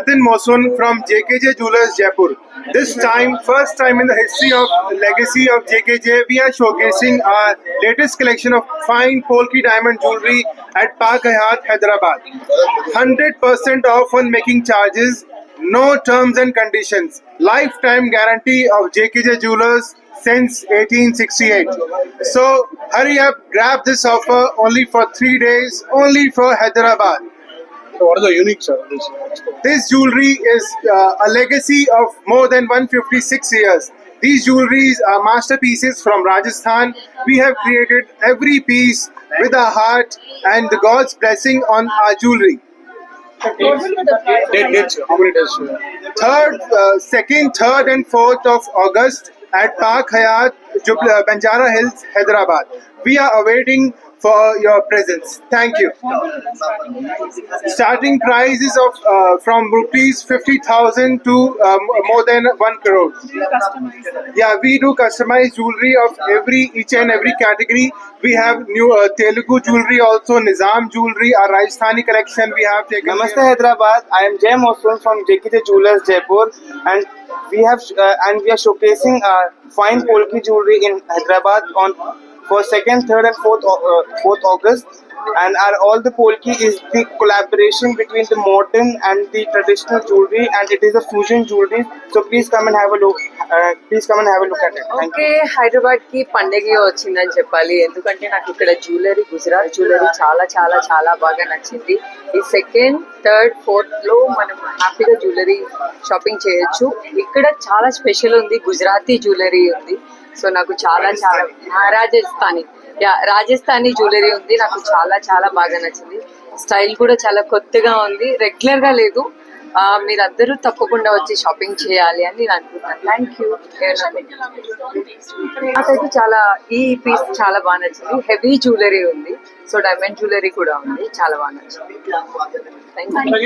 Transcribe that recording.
Nitin Mosun from JKJ Jewelers Jaipur. This time, first time in the history of legacy of JKJ, we are showcasing our latest collection of fine Polki diamond jewelry at Park Hayat, Hyderabad. 100% off on making charges, no terms and conditions. Lifetime guarantee of JKJ Jewelers since 1868. So hurry up, grab this offer only for 3 days, only for Hyderabad. So what is the unique, sir? This jewelry is a legacy of more than 156 years. These jewelries are masterpieces from Rajasthan. We have created every piece with our heart and the God's blessing on our jewelry. Dates, sir. How many days, sir? 2nd, 3rd and 4th of August at Park Hayat, Banjara Hills, Hyderabad. We are awaiting for your presence. Thank you. Starting price is of from rupees 50,000 to more than 1 crore. Yeah, we do customized jewelry of each and every category. We have new Telugu jewelry also, Nizam jewelry, our Rajasthani collection we have taken. Namaste Hyderabad. I am Jay Mosun from JKJ Jewelers Jaipur, and we are showcasing fine Polki jewelry in Hyderabad for 2nd, 3rd and 4th August. And all the Polki is the collaboration between the modern and the traditional jewelry, and it is a fusion jewelry. So please come and have a look. At it. Thank okay, Hyderabad కి పండగ వచ్చిందని చెప్పాలి. ఎందుకంటే నాకు ఇక్కడ jewellery, Gujarat jewellery చాలా చాలా చాలా బాగా నచ్చింది. ఈ 2nd, 3rd, 4th లో మనం హ్యాపీగా జ్యువెలరీ షాపింగ్ చేయొచ్చు. ఇక్కడ చాలా స్పెషల్ ఉంది, గుజరాతీ జ్యువెలరీ ఉంది. సో నాకు చాలా చాలా రాజస్థానీ జ్యువెలరీ ఉంది. నాకు చాలా చాలా బాగా నచ్చింది. స్టైల్ కూడా చాలా కొత్తగా ఉంది, రెగ్యులర్ గా లేదు. మీరందరూ తప్పకుండా వచ్చి షాపింగ్ చేయాలి అని నేను అనుకుంటున్నాను. Thank you. నాకైతే చాలా ఈ పీస్ చాలా బాగా నచ్చింది. హెవీ జ్యువెలరీ ఉంది, సో డైమండ్ జ్యువెలరీ కూడా ఉంది, చాలా బాగా నచ్చింది. Thank you.